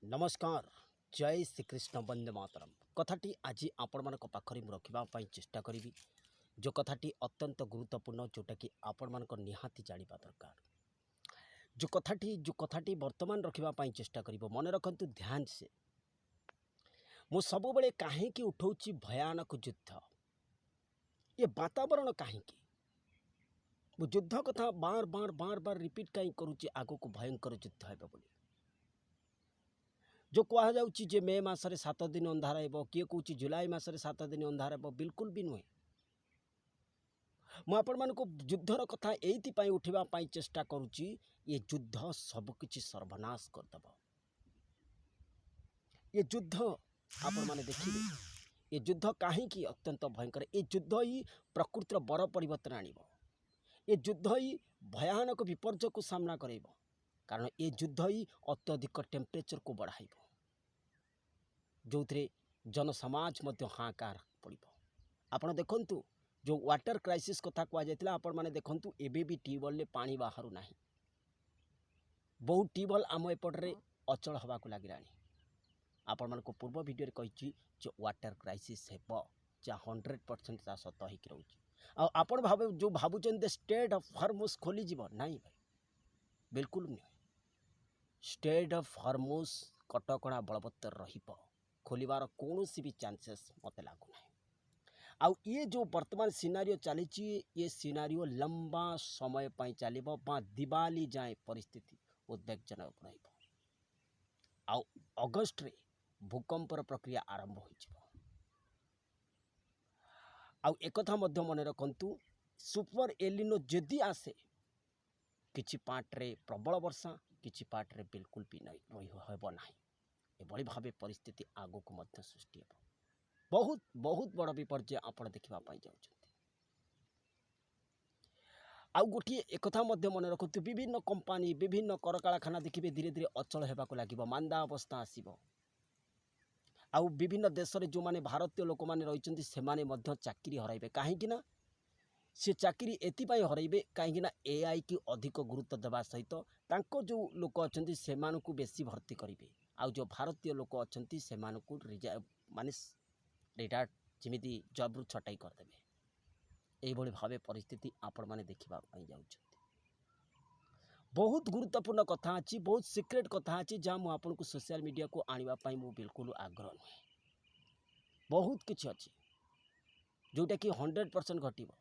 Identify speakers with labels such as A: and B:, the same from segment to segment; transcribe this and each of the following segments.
A: नमस्कार। जय श्रीकृष्ण वंदे मातरम। कथाटी आज आपण मान पाखरे रखापी चेष्टा करी जो कथाटी अत्यंत गुरुत्वपूर्ण जोटा कि आपण मान निहाती जाना दरकार। जो कथाटी वर्तमान रखापी चेष्टा कर मन रखु ध्यान से मु सब बड़े कहीं उठाऊँ भयानक युद्ध ये वातावरण कहीं मु युद्ध कथा बार बार बार बार रिपीट कहीं करुच्ची आग को भयंकर युद्ध है बोली जो कहुच्छे मे मसरे 7 दिन अंधार हो किए कौच जुलाई मसरे 7 दिन अंधार हो बिल्कुल भी नुहे। मुझे युद्धर कथा ये उठापी चेष्टा करुच्ची ये युद्ध सबकि सर्वनाश करदेव। ये युद्ध आपण मैंने देखिए ये युद्ध कहीं अत्यंत भयंकर ये युद्ध ही प्रकृतिर बर परिवर्तन आण ये युद्ध ही भयानक विपर्य को सामना कर कारण ये युद्ध ही अत्यधिक टेम्परेचर को बढ़ाई जो थे जनसमाज हाहाकार पड़ आप देखु जो वाटर क्राइसिस कथा कहुला आपण मैंने देखु एबे भी ट्यूबवेल पानी बाहर ना बहुत ट्यूबवेल आम एपटे अचल हवा को लगे आपण मान पूर्व वीडियो कही जो वाटर क्राइसिस है जहाँ 100% सत हो आपण जो भावुं स्टेट ऑफ हॉर्मुज खोलीज ना भाई बिल्कुल नुहे। स्टेट ऑफ हॉर्मुज कटकणा बलवत्तर रहिब खोलिबार कौन भी चांसेस मत लगुना। आउ ये जो वर्तमान सिनारियो चली ये सिनारियो लंबा समय पर चलो दिवाली जाए परिस्थिति उद्वेगजनक रही। अगस्ट रे भूकंपर प्रक्रिया आरंभ हो मन रखु सुपर एलिनो जदि आसे किछि पार्ट्रे प्रबल वर्षा किछि पार्ट्रे बिल्कुल भी नहीं रही ना एभली भाव परिस्थिति आग को सृष्टि हो बहुत बहुत बड़ विपर्य आप देखापी जाऊँ। आउ गोटे एक मन रखु विभिन्न कंपानी विभिन्न करकारखाना देखिए धीरे धीरे अचल होगा लगे मांदा अवस्था आसब आउ विभिन्न देश में जो माने भारतीय लोक मैंने रही से चाकरी हराइबे कहीं से चाकरी एपाई हराइबे कहीं एआई की अधिक गुरुत्व देवा सहित जो लोक अच्छा से बेसी भर्ती करेंगे आउ जो भारतीय लोक अच्छा से माने रिटायर्ड जमी जॉब छटाई करदे यही भाव परिस्थिति आपण मैंने देखापी जाऊँ। बहुत गुरुत्वपूर्ण कथा अच्छी बहुत सिक्रेट कथा अच्छी जहाँ मुझे सोशल मीडिया को आने मु बिल्कुल आग्रह नुहे। बहुत किसी अच्छी जोटा कि 100% घटव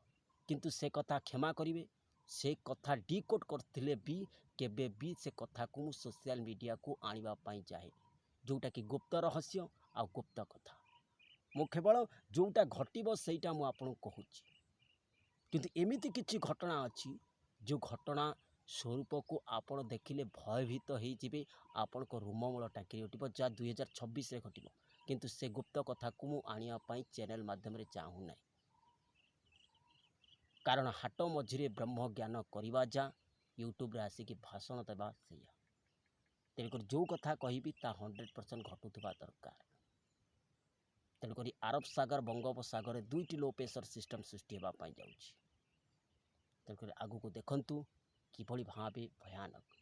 A: किंतु से कथा क्षमा करेंगे से कथा डिकोड करते भी केबे भी से कथा को मु सोशल मीडिया को आने चाहे जोटा कि गुप्त रहस्य आ गुप्त कथा मु केवल जोटा घटव सेटा मुझे कहूँ किंतु एमिति किछि घटना अच्छी जो घटना स्वरूप को आपण देखिले भयभीत होइजिबे आपण को रोममूल टांकी उठिब जहाँ 2026 घटव किंतु से गुप्त कथा को मु आनिया पई चैनल माध्यम रे चाहू ना कारण हाट मझिरे ब्रह्म ज्ञान करवा जा यूट्यूब रे आसिकी भाषण देवा सैया तेणुक जो कथा कहि ता 100% घटुवा दरकार। तेणुक आरब सागर बंगोपसागर दुईटी लो प्रेशर सिस्टम सृष्टि होगापी जाऊँगी। तेणुक आगू को देखु किभली भाव भयानक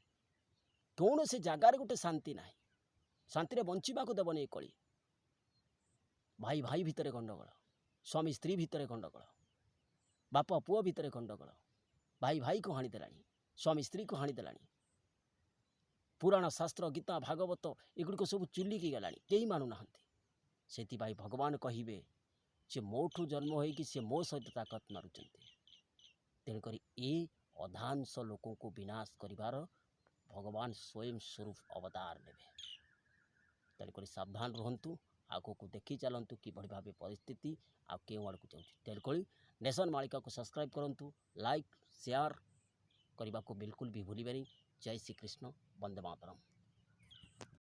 A: कौन से जगार गोटे शांति ना शांति बंचा को देवनी कली भाई भाई भितर गंडगोल स्वामी स्त्री भितर गंडगोल बापा पुओ भितर गंडगोल भाई भाई को हाणीदेला स्वामी स्त्री को हाणीदेला पुराण शास्त्र गीता भागवत एगुड़िक सब चुलिकी गला कई मानुना से भगवान कहे जे मोठू जन्म होगी सी मो सहित ताकत मारुंच तेणुक ये अधांश लोकों को विनाश करिवार भगवान स्वयं स्वरूप अवतार ने। तेणुक सावधान रुहतु आगो को देखी चलतु कि भाव परिस्थिति आ क्यों आड़ को जाऊँ। तेणुक नेशन मालिका को सब्सक्राइब करूँ लाइक शेयर करने को बिल्कुल भी भूलिबेनी। जय श्री कृष्ण वंदे मातरम।